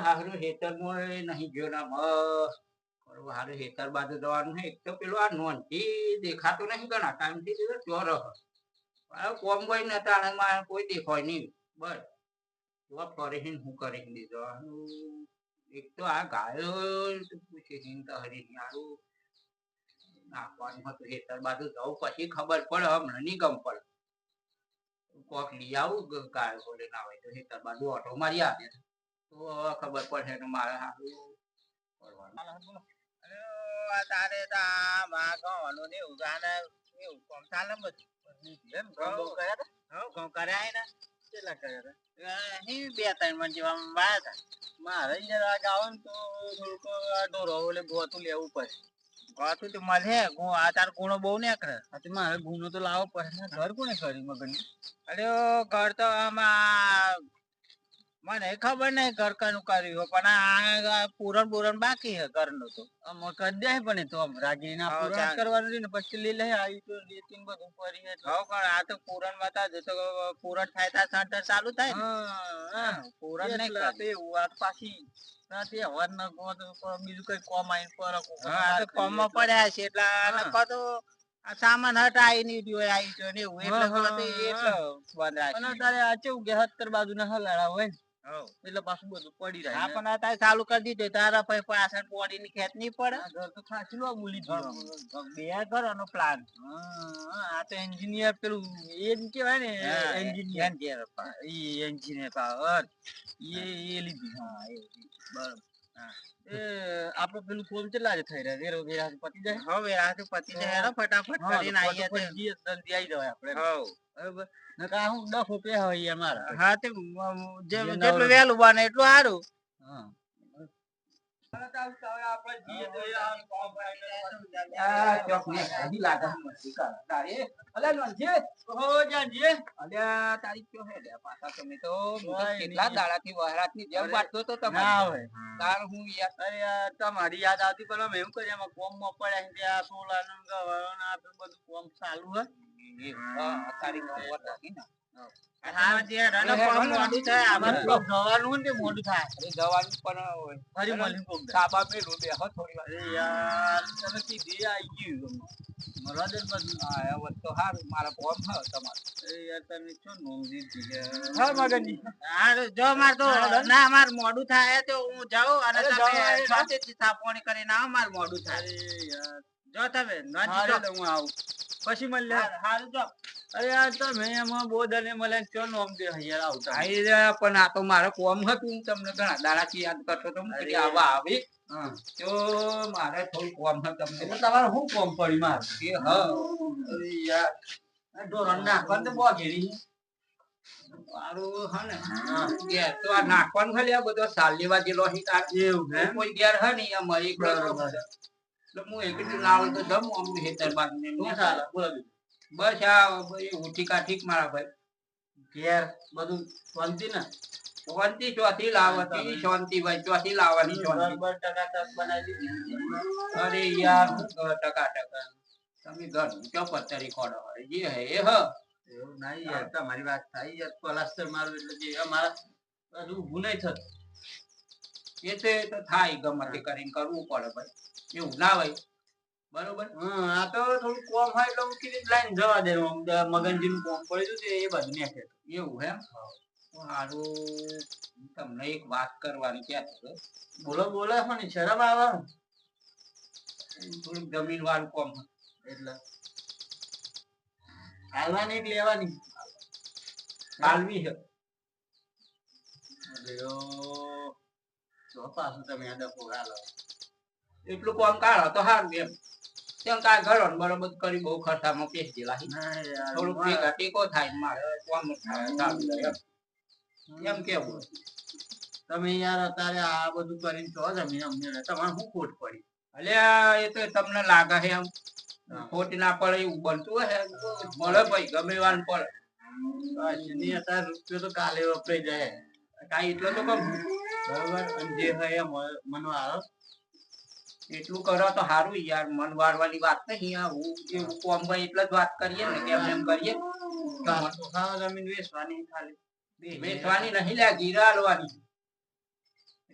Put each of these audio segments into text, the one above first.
હારું હેતર મોય નહીં ગયો ના મસ્ત હારું હેતર બાજુ જવાનું છે. એક તો પેલું આ નોંધી દેખાતું નહીં ઘણા ટાઈમ થી ચોર કોમ કોઈ નતા અને કોઈ દેખાય નહીં બસ જોવા ફરે હું કરી દીધો એક તો આ ગાયો પૂછે હરી હારું નાખવાનું હતું હેતર બાજુ જવું પછી ખબર પડે હમણાં નિગમ પડે કોક લઈ આવું ગાયો બોલે ના હોય તો હેતર બાજુ ઓટો મારી આવે તો ખબર પડે ને મારે સારું તારે ગાવાનું ને એવું કોમ ચાલે બધું કર્યા ને કેટલા કર્યા બે ત્રણ મણ જેવા વાયા હતા મારે ગાવ ને તો થોડુંક ઢોરો એટલે ગોતું લેવું પડે ગોતું તો મળે આ તાર ગુણો બહુ ને મારે ગુનો તો લાવવો પડે ઘર કોને કરી મગન અરે ઘર તો આમાં મને ખબર નઈ ઘર કનું કર્યું પણ આ પૂરણ બાકી હે ઘર નું તો કરી દે પણ તો રાજી ના પૂરણ કરવાનું ને પછી લઈ લે આવી તો રેતી બધું કરી આ તો પૂરણ બતા તો પૂરણ થાય તા સાંટર ચાલુ થાય ને પૂરણ નહીં કરતે વાત પાછી રાતે હવાર ના ગો તો બીજું કઈ કોમ આઈ પર કોમ માં પડ્યા છે એટલે તો સામાન હટાઈ ની જોય આવી જો ને એવું એટલે બંધ રાખે અને તારે આ કેવું કે 70 બાજુ ના હલાડા હોય એટલે પાછું બધું પડી રહે હા પણ તારે ચાલુ કરી દીધું તારા પછી પાછળ બોડી ની ખેત નહીં પડે ઘર તો ખાસી લો બોલી બે ઘર નો પ્લાન આ તો એન્જિનિયર પેલું એ જ કેવાય ને એન્જિનિયર એન્જિનિયર પાવર એ લીધી હા એ બરાબર આપડે પેલું કોમ કેટલા થઈ રહ્યા વેરો વેરા પતી જાય હવે વેરા પતી જાય ફટાફટ કરીને આવીએ જલ્દી આવી જવાય આપડે બરાબર નકા હું ડફો પે હોય મારા હા તે જેટલું વહેલું બને એટલું સારું હા તમારી યાદ આવતી પણ એવું કરી કોમ માં પડ્યા સોલા બધું કોમ ચાલુ હોય મોડું થાય જવાનું પણ સાબા પેલું બે થોડી વાર યાર તમે કીધી આવી ગયું તો સારું મારા કોમ તમારે યાર તમે શું નોંધી હા મગનજી જો માર તો ના માર મોડું થાય તો હું જાઉં અને તમે થાપણી કરીને આવો માર મોડું થાય યાર જો તમે હું આવું પછી મળ્યા સારું જો અરે યાર તમે એમાં બોધને મળે ચો નોમ દે યાર આવતા આઈ રહ્યા પણ આ તો મારે કોમ હતું તમને ઘણા દાડાથી યાદ કરતો તો હું આવા આવી તો મારે થોડું કોમ હતું તમને તમારે શું કોમ પડી મારે એ હ અરે યાર ઢોરણ નાખવાનું તો બહુ ઘેરી મારું હા ને ઘેર તો આ નાખવાનું ખાલી આ બધો સાલ લેવા જેલો એવું હે કોઈ ઘેર હે ને અમારી બરોબર એટલે હું એકલી ના આવે તો જમ આમ હેતર બાદ ને બોલો બસ આ ઉઠી કાઠી મારા ભાઈ ઘેર બધું શાંતિ ને શાંતિ ચોથી લાવતી શાંતિ ભાઈ ચોથી લાવવાની ટકા બનાવી દીધી અરે યાર ટકા તમે ઘર ચો પત્તરી ખોડો જે હે એ હ એવું નહીં યાર તમારી વાત થાય યાર પ્લાસ્ટર મારું એટલે જે અમારા હજુ ઊભું નહીં થતું એ તો થાય ગમે તે કરીને કરવું પડે ભાઈ એવું ના ભાઈ બરોબર આ તો થોડું કોમ હોય એટલે હું કીધું લાઈન જવા દે મગનજી નું કોમ પડ્યું છે એ બધું નાખે એવું હે સારું તમને એક વાત કરવાની ક્યાં છે બોલો બોલો પણ શરમ આવે થોડીક જમીન વાળું કોમ એટલે હાલવાની કે લેવાની હાલવી છે પાછું તમે એટલું કોમ કાઢો તો સારું એમ ત્યાં કાંઈ ઘરો બરોબર કરી બહુ ખર્ચામાં પેસ દેલા થોડુંક ભેગા ટેકો થાય મારે કોમ થાય એમ કેવું તમે યાર અત્યારે આ બધું કરીને છો જમીન અમને તમારે શું ખોટ પડી એટલે એ તો તમને લાગે છે એમ ખોટ ના પડે એવું બનતું હે મળે ભાઈ ગમે વાર પડે અત્યારે રૂપિયો તો કાલે વપરાઈ જાય કાંઈ એટલો તો કમ બરોબર અને જે હોય મનો આવે એટલું કરો તો સારું યાર મન વાળવાની વાત નહીં હું એવું કોમ ભાઈ એટલે જ વાત કરીએ ને કેમ એમ કરીએ જમીન વેચવાની ખાલી વેચવાની નહીં લે ગીરા હાલવાની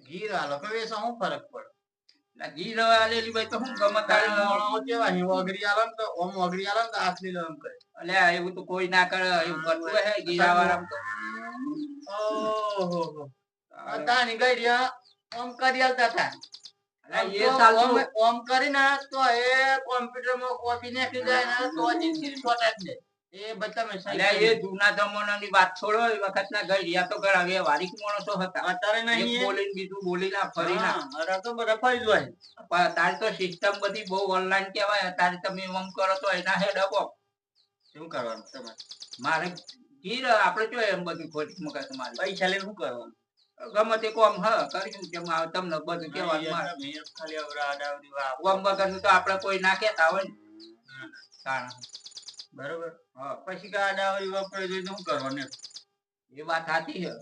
ઘી આલો તો એ શું ફરક પડે ઘી રવા આલેલી ભાઈ તો હું ગમે તારે મોણો કેવા હી વગરી આલો ને તો ઓમ વગરી આલો ને તો આટલી લમ કરે અલ્યા એવું તો કોઈ ના કરે એવું કરતું હે ગીરા વાળા તો ઓહો તાની ગઈડિયા ઓમ કરી આલતા હતા એ સાલ ઓમ કરીને તો એ કોમ્પ્યુટર માં કોપી નાખી જાય ને તો જીન્સી ફોટા જ દે એ બતામે અલ્યા એ જૂના જમાનાની વાત છોડો એ વખતના ગઈડિયા તો ઘણા વ્યવહારિક માણસો હતા અત્યારે નહીં બોલીને બીજું બોલીને ફરી ના અરે તો બધા ફરી જાય પણ તારી તો સિસ્ટમ બધી બહુ ઓનલાઈન કહેવાય તારે તમે ઓમ કરો તો એના હેડ અપ શું કરવાનું તમારે મારે ગીર આપણે જો એમ બધું ખોટી મગજ મારી પૈસા લઈને શું કરવાનું ગમે તે કોમ હ કર્યું કે તમને બધું કેવાનું મારે ખાલી ઓમ વગરનું તો આપણે કોઈ ના કહેતા હોય ને બરોબર હા પછી ગાડાવાળી વાપરે જોઈ શું કરવાનું એ વાત સાચી છે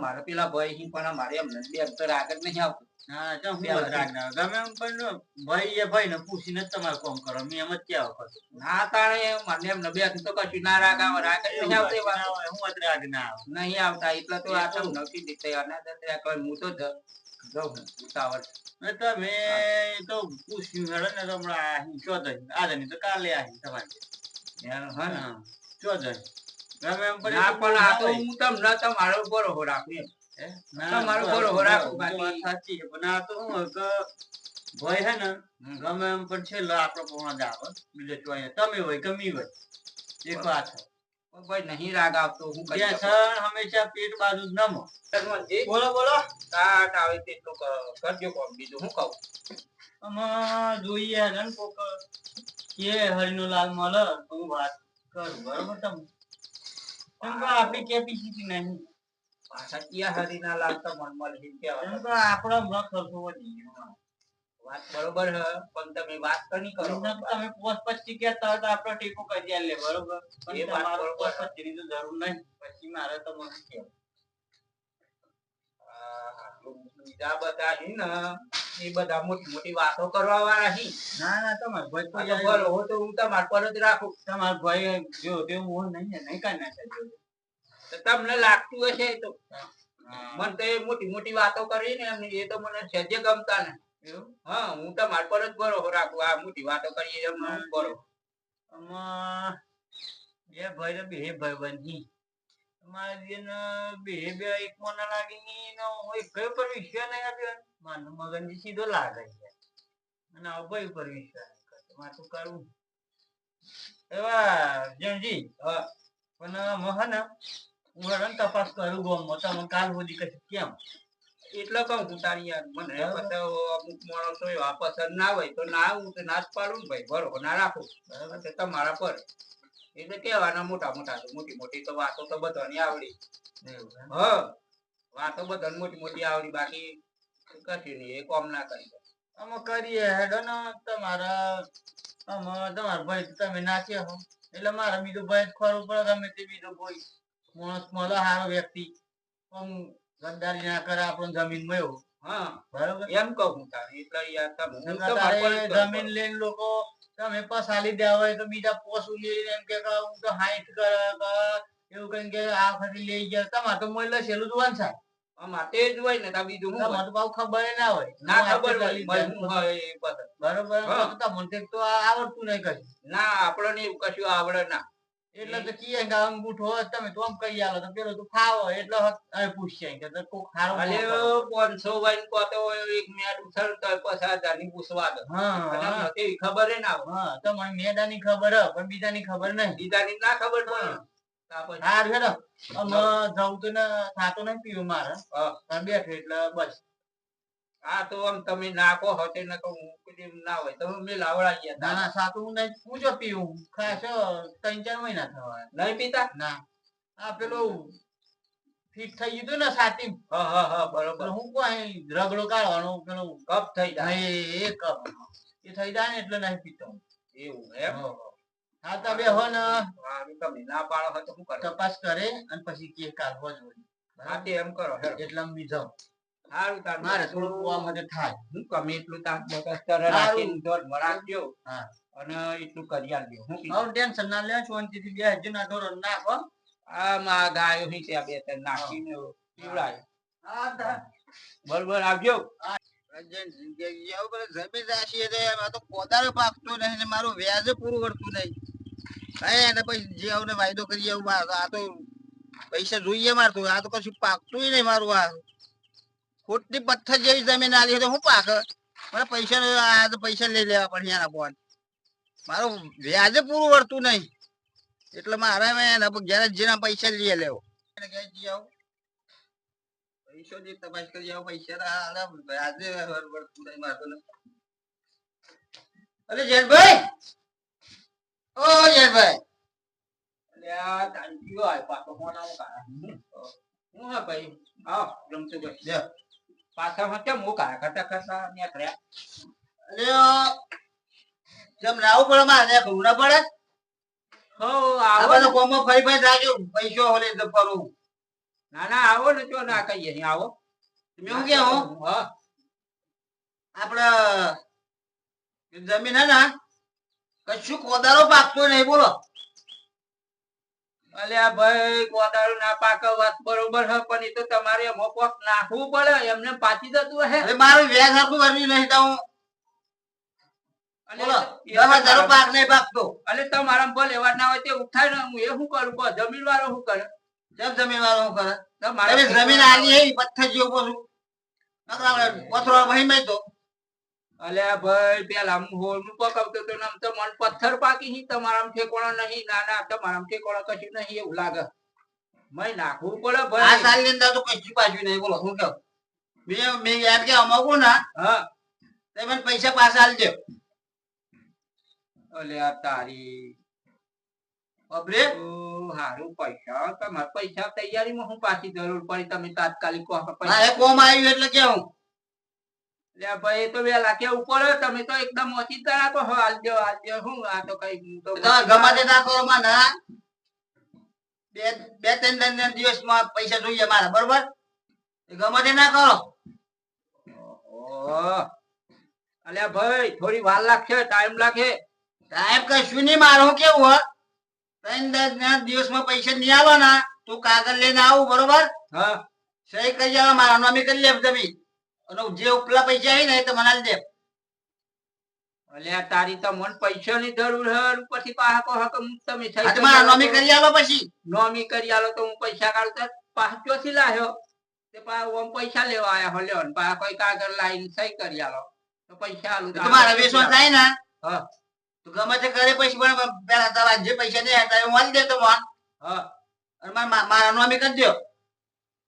મારે પેલા ભાઈ પણ મારે એમ બે અંતર આગળ નહીં આવતું હા તો હું રાગ ના ગમે એમ પણ ભાઈ એ ભાઈ ને પૂછીને તમારે કોમ કરો મેં એમ જ કેવા કરતો ના તાણે મને એમ બે તો કશું ના રાગ આવે રાગ નહીં આવતો હું જ રાગ ના આવે નહીં આવતા એટલે તો આ તો નક્કી દીતે અને હું તો જઉં ઉતાવળ તો મેં તો પૂછ્યું હેડો ને તો હમણાં ચો જઈ આજે નહીં તો કાલે આવી તમારે હા ચો જઈ ગમે એમ પણ આ તો હું તમને તમારો બરોબર રાખું તમારો બરોબર રાખું બાકી સાચી છે પણ આ તો શું કે ભાઈ હે ને ગમે એમ પણ છેલ્લો આપણો પહોંચ આવે બીજો ચોય તમે હોય ગમી હોય એક વાત છે ભાઈ નહીં રાગ આવતો હું હંમેશા પેટ બાજુ જ નમો બોલો બોલો કાટ આવે તેટલું કરજો કોમ બીજું હું કહું આમાં જોઈએ ને કોક કે હરિનો લાલ મળે તો હું વાત કરું બરોબર તમે કેમ કે આપણી કેપેસિટી નહીં પાછા ક્યાં હરિના લાલ તો મન મળી કેવા કેમ કે આપણો હમણાં ખર્ચો વધી ગયો વાત બરોબર હે પણ તમે વાત કરી કરો તમે પોસ્ટ પછી કહેતા હોય તો આપણો ટેકો કરી લે બરોબર પણ એ તમારો પોસ્ટ પછી ની તો જરૂર નહીં પછી મારે તો મને કેવું બીજા બધા હી ને એ બધા મોટી મોટી વાતો કરવા વાળા હી ના ના તમાર ભાઈ તો હું તમાર પર જ રાખું તમાર ભાઈ જો તેવું નહીં નહીં કાઈ ના થાય તમને લાગતું હશે તો મને તો એ મોટી મોટી વાતો કરી ને એ તો મને સહેજે ગમતા ને હા હું તમાર પર જ બરોબર રાખું આ મોટી વાતો કરીએ એમ બરોબર એ ભાઈ બે ભાઈ બની તમારે બે બે એક મને લાગી નો એક કયો પર વિશ્વાસ નહીં આપ્યો માનું મગનજી સીધો લાગે છે અને ભાઈ ઉપર વિશ્વાસ માથું કરવું એવા જણજી હા પણ મહન હું તપાસ કરું ગોમમાં તમે કાલ સુધી કશું કેમ એટલે કહું છું તારી યાર મને અમુક માણસો એવા પસંદ ના હોય તો ના હું તો ના જ પાડું ને ભાઈ બરોબર ના રાખું તમારા પર એટલે કેવાના મોટા મોટા મોટી મોટી તો વાતો તો બધાની આવડી હા વાતો બધાને મોટી મોટી આવડી બાકી કશું નહીં એ કોમ ના કરી અમે કરીએ હેડો ને તમારા ભાઈ તમે નાચ્યા હો એટલે મારા બીજો ભાઈ ખરું પડે ગમે તે બીજો કોઈ માણસ મળે સારો વ્યક્તિ ગદ્દારી ના કરે આપણને જમીન મળ્યો હા બરોબર એમ કહું તારે એટલે યાર જમીન લઈને લોકો તમે પસાલી દેવા હોય તો બીજા પોસું લઈને એમ કે હું તો 60 કરે એવું કઈ કે આ ફરી લઈ ગયા તમારે તો મળે છેલ્લું જોવાનું છે આમાં તે જ હોય ને તા બીજું હું તમારે તો બહુ ખબર ના હોય ના ખબર હોય હું હોય એ પસંદ બરોબર તો મને તો આવડતું નહીં કશું ના આપણને એવું કશું આવડે ના એટલે તો કીએ કે અંગૂઠો હોય તમે તો આમ કહી આલો તો પેલો તો ખાવો એટલે પૂછશે કે તો કોક ખારો અલે 500 વાઈન કોતો એક મેડ ઉછળતો 50,000 ની પૂછવા દો હા એવી ખબર હે ના હા તો મને મેદાની ખબર હે પણ બીજાની ખબર નહીં બીજાની ના ખબર પડે હાર હેડો જવું તો ને થાતો નહીં પીવું મારે હા બેઠો એટલે બસ હા તો આમ તમે નાખો હોતે ને તો ના હોય તો મેં લાવડા ગયા ના ના સાતું નહીં પૂછો પીવું ખાસો 3-4 મહિના થવા નહીં પીતા ના આ પેલું ફિટ થઈ ગયું ને સાતી હા બરોબર હું કોઈ રગડો કાઢવાનો પેલો કપ થઈ જાય એ કપ એ થઈ જાય ને એટલે નહીં પીતો એવું એમ હા તો બે હો ને તમે ના પાડો તો શું કરો તપાસ કરે અને પછી કે કાલ હો જોઈ હા તે એમ કરો એટલે હું બીજો હારું તાર મારે થોડું આ મદદ થાય હું કમે એટલું તાર બકસ્તર રાખીને દોર મરાજો હા અને એટલું કરી આલજો હું ટેન્શન ના લે શાંતિથી બે જના દોર નાખો આ માં ગાયો હી ત્યાં બે ત્રણ નાખીને પીવડાય હા બરોબર આવજો. જમીન રાશિ તો કોદારો પાકતો નહીં ને મારું વ્યાજ પૂરું કરતું નહીં. એને પછી જે આવું વાયદો કરી આવું આ તો પૈસા જોઈએ મારે તો આ તો કશું પાકતું નહીં મારું. આ ખોટી પથ્થર જેવી જમીન આલી તો હું પાક મને પૈસા લઈ લેવા પડે એના બોન મારું વ્યાજ પૂરું વળતું નહીં એટલે મારે ઘેર જેના પૈસા લઈ લેવો પૈસો જે તપાસ કરી આવો પૈસા વ્યાજે વળતું નહીં મારતો. અરે જયભાઈ, ઓ જયભાઈ, પાછા કેમ હું કાયા કરતા કરતા નીકળ્યા? જેમ લાવવું પડે મારે ઘૂમના પડે. ફરી ફરી જાજો પૈસો હોલે ફરું. ના ના આવો ને જો ના કહીએ આવો. હું કે હું આપડે જમીન હે ને કશું કોદારો પાકતો નહીં બોલો. અલ્યા ભાઈ કોદાળો ના પાકે વાત બરોબર છે પણ એ તો તમારે એમાં કોક નાખવું પડે એમને પાછી જતું હે. મારું વ્યાજ આખું વર્યું નહીં તો હું પાક નહીં પાકતો. અલે તમારા ભલે એવા ના હોય તે ઉઠાય ને હું એ શું કરું કહો જમીન વાળો શું કરે? જેમ જમીન વાળો શું કરે? જમીન આલી હે પથ્થર જેવો પાછું પથરો વહી મેં તો. અલ્યા ભાઈ પેલા હોલ નું પકવતો તો આમ તો મન પથ્થર પાકી હી તમારામ ઠેકોણો નહીં. ના ના તમારામ ઠેકોણો કશું નહીં એવું લાગે. મય નાખવું પડે ભાઈ. આ સાલ ની અંદર તો કશું પાછું નહીં બોલો. હું કહું મેં યાદ કે અમાકું ના હા તમે પૈસા પાછા આલજો. અલ્યા તારી અબરે હારું પૈસા તમારે પૈસા તૈયારીમાં હું પાછી જરૂર પડી તમે તાત્કાલિક કોમ આવ્યું એટલે કેવું ભાઈ તો વેલા કેવું પડે તમે તો એકદમ ઓછી રાખો હાલજો હાલજો હું આ તો કઈ ગમાતે ના કરો મને બે ત્રણ દિવસમાં પૈસા જોઈએ મારા બરોબર ગમાતે ના કરો. અલ્યા ભાઈ થોડી વાર લાગશે ટાઈમ લાગે. ટાઈમ કશું નહીં મારું કેવું હો ત્રણ દિવસમાં પૈસા નહીં આવો ને તું કાગળ લઈને આવું બરોબર. હા સહી કરી આવો મારા નામે કરી લે જમીન અને જે ઉપલા પૈસા આવી ને તો મને દે. અલ્યા તારી તો મને પૈસા ની જરૂર હે પછી પાહા કહો કે તમે મારા નામે કરી આલો પછી નોમી કરી આલો તો હું પૈસા કાઢું પાછો ચોથી લાવ્યો તે પૈસા લેવા આયા હો લ્યો ને પાછા કોઈ કાગળ લાવીને સહી કરી આલો તો પૈસા આલું તમારા વેચવા થાય ને હા તો ગમે તે કરે પછી પણ પેલા તમારા જે પૈસા નહીં હતા હું આલી દેતો મન. હા અને મારા નામે કરી દો.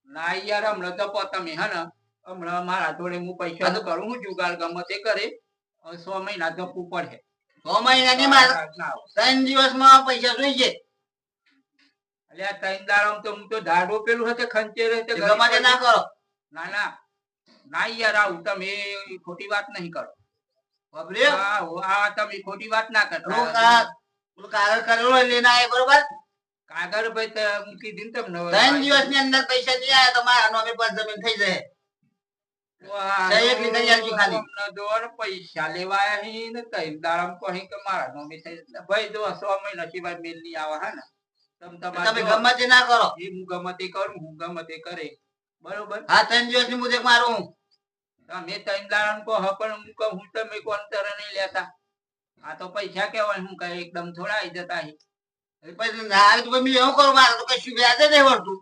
ના યાર હમણાં તો તમે હે ને હમણાં મારા જોડે હું પૈસા કરું હું જુગાડ ગમે તે કરે 6 મહિના જપવું પડે. 6 મહિના ની મારે 3 દિવસમાં પૈસા જોઈએ. અલ્યા 3 દાડમ તો હું તો ધાડો પેલું હશે ખંચેર ગમે ના કરો. ના ના ના યાર આવું તમે ખોટી વાત નહીં કરો. બાપરે આ તમે ખોટી વાત ના કરો. કાગળ કરેલો લઈને આય બરોબર. કાગળ ભાઈ મૂકી દીધું તમને 3 દિવસ ની અંદર પૈસા નહીં આયા તો મારા નામે પર જમીન થઈ જાય. પૈસા લેવાયા ને તઈ દાડમ કહી કે મારા નોમી થઈ ભાઈ જો 6 મહિના સિવાય મેલ ની આવા હે ને તમે ગમે તે ના કરો. હું ગમે તે કરું હું ગમે તે કરે બરોબર. હા 3 દિવસ ની મુજબ મારું તમે તઈ દાડમ કહો પણ હું કહું હું તમે કોણ તરે નહીં લેતા. આ તો પૈસા કેવાય હું કઈ એકદમ થોડા આવી જતા પછી ના તો મેં એવું કરું મારે તો કશું વ્યાજ નહીં વળતું.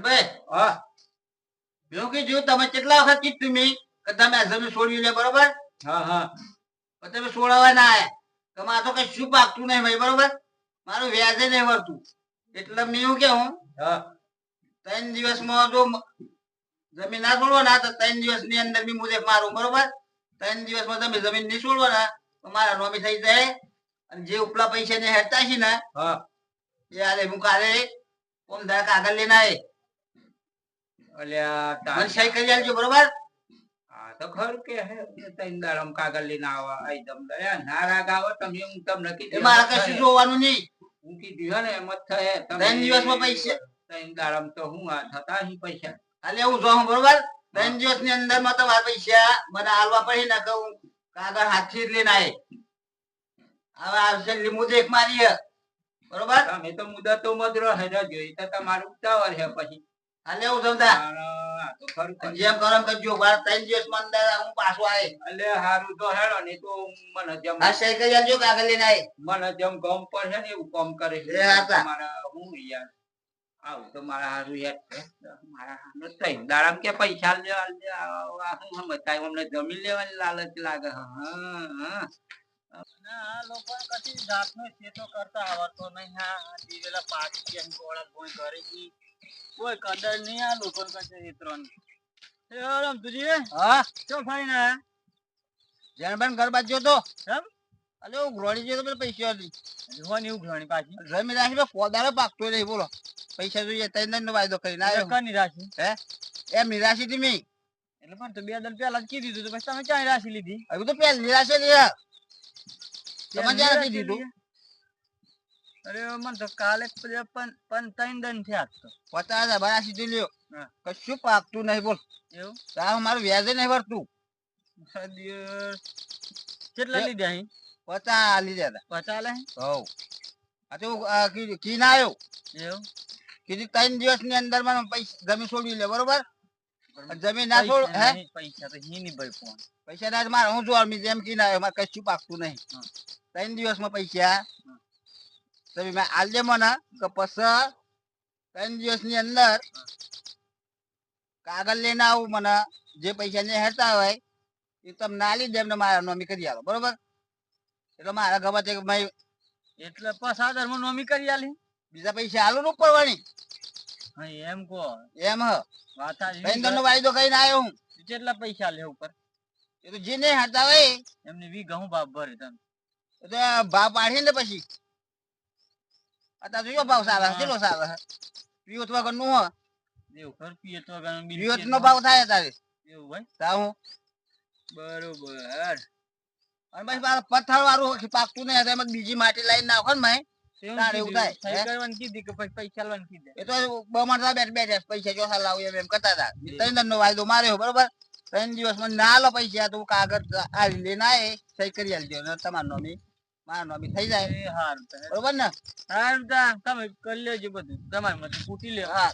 ભાઈ હા મેં કીધું તમે કેટલા વખત કીધું મેં કે તમે આ જમીન છોડ્યું લે બરોબર. હા હા તમે છોડાવવા ના આયા તમે આ તો કશું પાકતું નહીં ભાઈ બરોબર. મારું વ્યાજે નહીં વળતું એટલે મેં એવું કેવું 3 દિવસમાં જો જમીન ના છોડવો ના તો 3 દિવસ ની અંદર બી મુજબ મારું બરોબર. 3 દિવસમાં તમે જમીન નહીં છોડવો ના તો મારા નોમી થઈ જાય અને જે ઉપલા પૈસા ને હેરતા છે ને એ આલે હું કાલે કોમ ધા કાગળ લઈને આવે અલ્યા સહી કરી આલજો બરોબર. હા તો ખરું કે હે તઈ દાડમ કાગળ લઈને આવા આઈ દમ ના રાગ આવો તમે હું તમને કીધું મારે કશું જોવાનું નહીં. હું કીધું હે ને એમ જ થાય 3 દિવસમાં પૈસા તઈ દાડમ તો હું આ થતા હી પૈસા હાલે હું જોઉં બરોબર. 3 દિવસ ની અંદર માં તમારા પૈસા મને હાલવા પડી ના કહું કાગળ હાથથી જ લઈને આવે હવે આવશે લીંબુ એક મારી બરોબર. તમે તો મુદતો મત રહે જોઈ તો તમારું ઉતાવળ છે પછી હાલે હું સમજા આ તો ખરું કર્યું. જેમ ગરમ કરજો બાર 3 દિવસ માં અંદર હું પાછો આવે એટલે હારું તો હેડો ને તો મને જેમ આ સહી કરી આલજો કાગળ લઈને આય મને જેમ ગમ પર છે ને એવું કામ કરે છે એ હાચા. મારા હું યાર આવું તો મારા હારું યાર મારા હારું થઈ દાડામ કે પૈસા લે શું સમજતા અમને જમીન લેવાની લાલચ લાગે હા આ લોકો કશી જાતનો ખેતો કરતા આવડતો નહીં હા દીવેલા પાકી કેમ ગોળા કોઈ કરે ઈ કોઈ કદર નહીં આ લોકો કશે હેતરોન એ રામ તુજી હા શું ફાઈન આયા જણબન ઘર બાજુ તો એમ અલે હું ગ્રોણી જો તો પેલા પૈસા હતી જોવાની એવું ગ્રોણી પાછી જમી રાશી પે પોદારો પાકતો નહીં બોલો પૈસા જોઈએ તૈન નો વાયદો કરીને આવ્યો કની રાશી હે એમ નિરાશી થી મી એટલે પણ તો 2 દિન પહેલા જ કીધું તું તો પછી તમે ક્યાં રાશી લીધી હવે તો પેલી નિરાશી લીધા તમે ક્યારે દીધું અરે મને તો કાલે પણ 3 દિન થયા તો 50,000 બરા સીધું લ્યો કશું પાકતું નહીં બોલ એવું તાર મારું વ્યાજ નહીં ભરતું કેટલા લીધા અહીં 50 લીધા હતા 50 લે હવ આ તો કી ના આવ્યો એવું કીધું 3 દિવસ ની અંદર મને પૈસા જમીન છોડી લે બરોબર જમીન ના છોડ હે પૈસા તો હી ની ભાઈ ફોન પૈસા ના મારે હું જોવા મી જેમ કી ના આવ્યો મારે કશું પાકતું નહીં 3 દિવસમાં પૈસા તમે મેં આલજે મને કે પછી 3 દિવસની અંદર કાગળ લઈને આવું મને જે પૈસા ને હેરતા હોય એ તમે ના લીધે એમને મારા નોમી કરી આલો બરોબર એટલે મારા ગમે તે ભાઈ એટલે 5000 માં નોમી કરી આલી બીજા પૈસા આલું નું પડવાની હા એમ કો એમ હ વાત આ નો વાયદો કઈને આવ્યો હું કેટલા પૈસા લે ઉપર એ તો જે નહીં હાતા હોય એમને 20 ઘઉં બાપ ભરે તમે એ તો ભાવ પાડી ને પછી અત્યારે જો ભાવ સારા કેટલો સારો હે પીઓત વગર નું હ એવું ઘર પીઓત વગર પીઓત નો ભાવ થાય તારે એવું ભાઈ તાવ બરોબર અને પછી પાછું પથ્થર વાળું પાકતું નહીં એમાં બીજી માટી લાઈન નાખો ને મેં તારે એવું થાય સહી કરવાની કીધી કે પછી પૈસા લાવવાની કીધી એ તો બમણતા બેઠ પૈસા ચોસા લાવું એમ કરતા હતા 3 દિન નો વાયદો માર્યો બરોબર 3 દિવસમાં ના લો પૈસા તો કાગળ આ લઈને આય સહી કરી આલજો ને તમાર નોમી મારા નોમી થઈ જાય હારું બરોબર ને હારું તમે કરી લેજો બધું તમારે મત પૂટી લે હા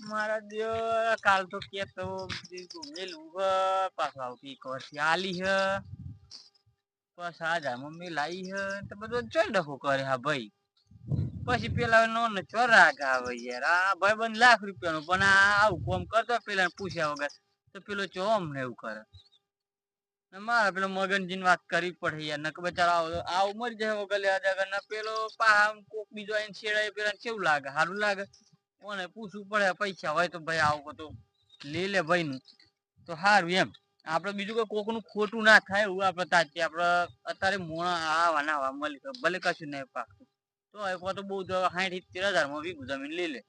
મારા દેવ કાલ તો કે તો મેલું પાછો આવતી કરતી આલી હે બસ આ જા મમ્મી લાઈ હે તો બધું ચોલ ડખો કરે હા ભાઈ પછી પેલા નો ને ચોરાગ આવે યાર આ ભાઈ બંધ ₹1,00,000 નો પણ આ આવું કોમ કરતો પેલા પૂછ્યા વગર તો પેલો ચોમ ને એવું કરે મારે પેલો મગનજી વાત કરવી પડે યાર નક બચારા આવ મરી જાય વગર લેવા જગર ને પેલો પા કોક બીજો આઈને છેડાય પેલા કેવું લાગે સારું લાગે કોને પૂછવું પડે પૈસા હોય તો ભાઈ આવું બધું લે લે ભાઈ નું તો સારું એમ આપડે બીજું કોઈ કોક નું ખોટું ના થાય એવું આપડે તાજે આપડે અત્યારે મોણા આવા ના આવા મળી ભલે કશું નહીં પાકતું તો એક વાર તો બહુ 60-70 હજાર માં વીઘું જમીન લઈ લે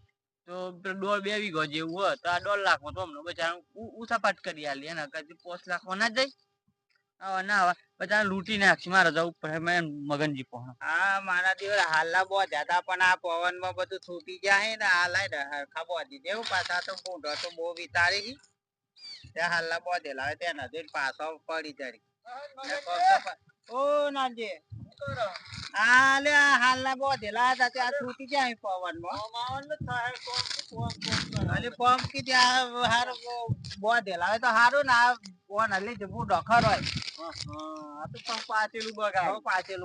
તો 2 વીઘો જેવું હોય તો આ 1.5 લાખ માં તો અમને બચારા ઉછાપાટ કરી આલી એના કરતા 5 લાખ માં ના જાય આવા ના આવા બધા લૂંટી નાખશે મારે જવું પડે મેં મગનજી પહોંચ હા મારા દિવસ હાલના બહુ હતા પણ આ પવન માં બધું છૂટી જાય ને હાલ હરખા બોધી દેવું પાછા તો બૂઢો તો બહુ વિચારી ગઈ ત્યાં હાલના બોધેલા હોય ત્યાં નદી પાછો પડી જડી ઓ નાનજી હાલે હાલના બોધેલા હતા ત્યાં છૂટી જાય પવન માં અલી પંપ કે ત્યાં હાર બોધેલા હોય તો હારું ને આ કોણ હલી જબુ ડખર હોય આ તો પાછેલું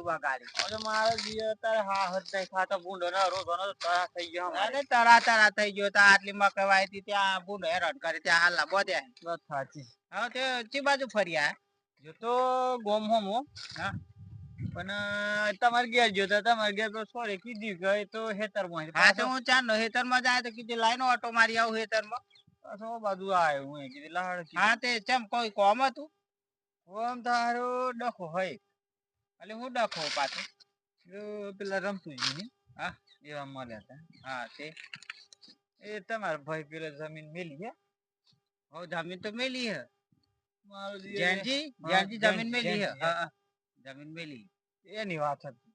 બગાડી અરે મારો જીવ અત્યારે હા હદ નહીં ખાતો ભૂંડો ને રોજો નો તરા થઈ ગયો અરે તરા થઈ ગયો તો આટલી મકવાઈ હતી ત્યાં ભૂંડો હેરાન કરે ત્યાં હાલના બોધ્યા બસ સાચી હા તે ચી બાજુ ફર્યા જો તો ગોમ હોમ હા પણ તમારે ઘેર જો તો તમારે ઘેર તો સોરી કીધી ગઈ તો હેતર માં હા તો હું ચાંદ હેતર માં જાય તો કીધી લાઈનો ઓટો મારી આવું હેતર માં સો બાજુ આવ્યો હું કીધી લાડ હા તે ચમ કોઈ કોમ હતું કોમ તારો ડખો હોય એટલે હું ડખો પાછો પેલા રમતુજી ની હા એવા મળ્યા હતા હા તે એ તમારા ભાઈ પેલા જમીન મેલી હે હો જમીન તો મેલી હે મારો જૈનજી જમીન મેલી હે હા જમીન મેલી એની વાત હતી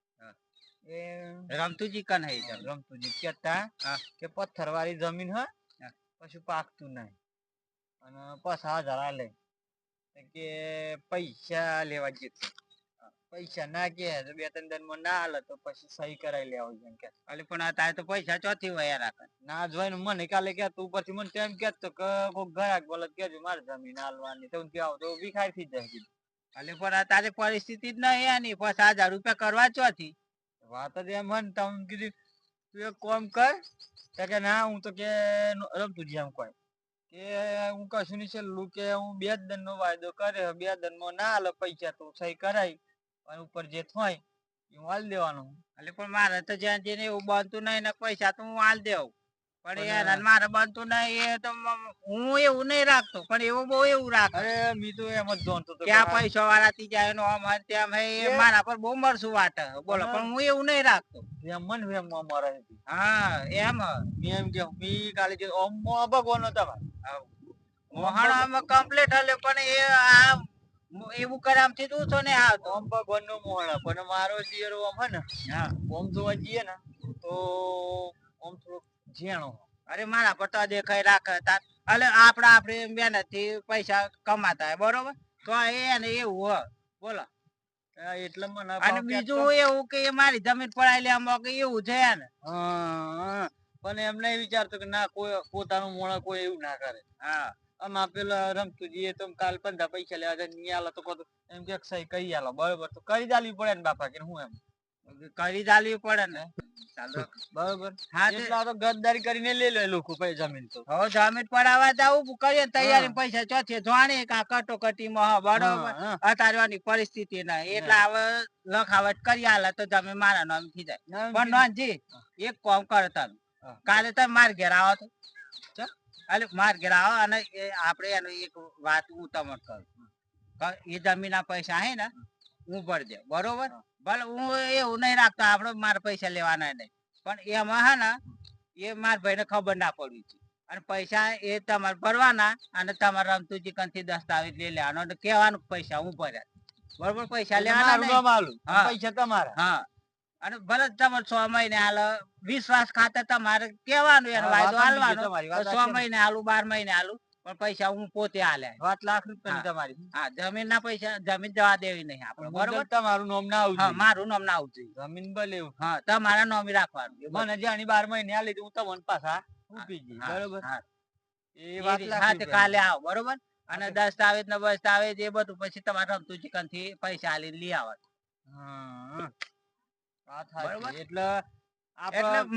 એ રમતુજી કન હે રમતુજી કેતા કે પથ્થર વાળી જમીન હે કશું પાકતું નહીં અને 50,000 આલે કે પૈસા લેવા જતો પૈસા ના કે બે ત્રણ દિન માં ના હાલે તો પછી સહી કરાવી લેવા જેમ કે અલે પણ અત્યારે તો પૈસા ચોથી વયા રાખે. ના જોઈ ને મને કાલે કે તું પછી મને તેમ કેતો કે કોક ઘરાક બોલત કેજો મારે જમીન હાલવાની તો કે આવો તો ભિખારી થઈ જાય કીધું. અલે પણ અત્યારે પરિસ્થિતિ જ નહીં એની 50,000 રૂપિયા કરવા ચોથી. વાત જ એમ હે ને તમે કીધું તું એક કામ કર તો કે ના હું તો કે રમતું જેમ કોઈ કે હું કશું નહીં છેલ્લું કે હું 2 દિન નો વાયદો કર્યો 2 દિન માં ના હાલે પૈસા તો સહી કરાઈ અને ઉપર જે થાય એ હું હાલ દેવાનું. અલે પણ મારે તો જ્યાં જઈને એવું બનતું નહીં ને પૈસા તો હું હાલ દેવું પણ પણ યાર મારે બનતું નહીં એ તો હું એવું નહીં રાખતો પણ એવું બહુ એવું રાખે અરે મી તો એમ જ જોનતો તો કે આ પૈસા વાળા થી જાય નો આમ હે તેમ હે એ મારા પર બહુ મરસું વાટે બોલો પણ હું એવું નહીં રાખતો. એમ મન એમ મારે હા એમ મી એમ કે મી કાલે જે ઓમ ભગવાન હતા મોહણ આમાં કમ્પ્લીટ હલે પણ એ આ એવું કરામથી તું છો ને આવતો ઓમ ભગવાન નો મોહણા પણ મારો જીયરો ઓમ હે ને હા ઓમ જોવા જઈએ ને તો ઓમ થોડો ઝેણો. અરે મારા પર તો દેખાય રાખે તાર અલે આપણે મહેનત થી પૈસા કમાતા હોય બરોબર તો એને એવું હોય બોલો. એટલે મને અને બીજું એવું કે એ મારી જમીન પડાઈ લેવામાં કે એવું છે ને પણ એમ નહીં વિચારતો કે ના કોઈ પોતાનું મોણા કોઈ એવું ના કરે. હા આમાં પેલા રમતું જઈએ તો કાલ 15 પૈસા લેવા જાય નહીં આલો તો એમ કે સહી કહી આલો બરોબર તો કરી જાલવી પડે ને બાપા કે હું એમ કરી ચાલવી પડે ને ચાલો બરોબર. હા એટલા તો ગદ્દારી કરીને લઈ લે લોકો પૈસા જમીન તો હવે જમીન પડાવવા જવું કરીએ તૈયારી પૈસા ચોથી જોણે કા કટોકટીમાં હા બરોબર અત્યારની પરિસ્થિતિ ના એટલે હવે લખાવટ કરી આલે તો જમીન મારા નામ થઈ જાય પણ નોંધજી એક કામ કરો તમે કાલે તમે માર ઘેર આવો તો અલે માર ઘેર આવો અને આપણે એનો એક વાત હું તમને કહું એ જમીન ના પૈસા હે ને હું ભરી દે બરોબર ભલે હું એવું નહીં રાખતો આપડે મારા પૈસા લેવાના નહીં પણ એમાં હે ને એ મારા ભાઈ ને ખબર ના પડવી છે અને પૈસા એ તમારે ભરવાના અને તમારે રમતુજી કંથી દસ્તાવેજ લઈ લેવાનો અને કેવાનું પૈસા હું ભર્યા બરોબર પૈસા લેવાના પૈસા તમારા. હા અને ભલે તમારે 6 મહિને હાલ વિશ્વાસ ખાતર તમારે કેવાનું એનો વાયદો હાલવાનો 6 મહિને હાલું 12 મહિને હાલું પણ પૈસા હું પોતે હાલે 7 લાખ રૂપિયા તમારી. હા જમીન ના પૈસા જમીન જવા દેવી નહીં આપડે બરોબર તમારું નામ ના આવતું. મારું નામ ના આવવું જોઈએ જમીન ભલે હા તમારા નામ રાખવાનું મને જાણી 12 મહિને આ લીધું હું તમને પાછા ઉપી જઈ બરોબર. એ વાત હા કાલે આવો બરોબર અને દસ્તાવેજ ને બસ્તાવેજ એ બધું પછી તમારે રમતું ચિકન થી પૈસા આલીને લઈ આવવાનું. એટલે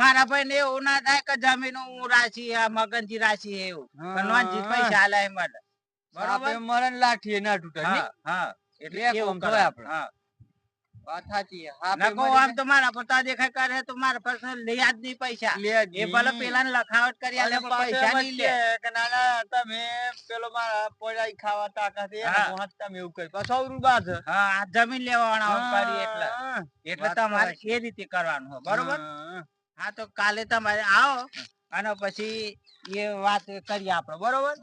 મારા ભાઈ ને એવું ના થાય કે જમીન હું રાશી મગનજી રાશી એવું નોંધજી પૈસા આલે માટે બરોબર મરણ લાઠી ના તૂટે હા એટલે એવું કરે કરે આપણે. હા વાત સાચી. નકો આમ તો મારા પર તો દેખાય કરે તો મારા પર લેયા જ નહીં પૈસા એ ભલે પેલા ને લખાવટ કરી આલે પણ પૈસા નહીં લે કે નાના તમે પેલો મારા પોળાઈ ખાવા તાકાત તમે એવું કરી પાછો રૂબા છે. હા આ જમીન લેવાના કરી એટલે તમારે એ રીતે કરવાનું હોય બરોબર. હા તો કાલે તમારે આવો અને પછી એ વાત કરીએ આપડે બરોબર.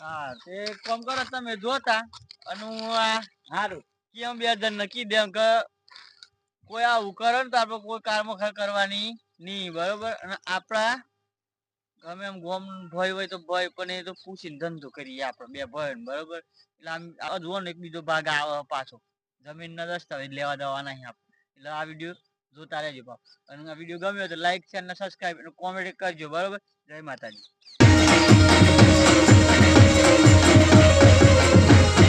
હા તે કામ કરો તમે જોતા અને હું સારું કેમ 2 જણ નક્કી દેમ કે કોઈ આવું કરે ને તો આપડે કોઈ કારમોખા કરવાની નહીં બરોબર. અને આપડા ગમે એમ ગોમ ભય હોય તો ભય પણ એ તો પૂછીને ધંધો કરીએ આપડે 2 ભાઈ બરોબર. એટલે આમ જુઓ ને એક બીજો ભાગ આવે પાછો જમીન ના દસ્તાવેજ લેવા દેવા નહીં આપડે. એટલે આ વિડીયો જોતા રહેજો બાપ અને આ વિડીયો ગમ્યો તો લાઈક શેર અને સબસ્ક્રાઈબ અને કોમેન્ટ કરજો બરોબર. જય માતાજી.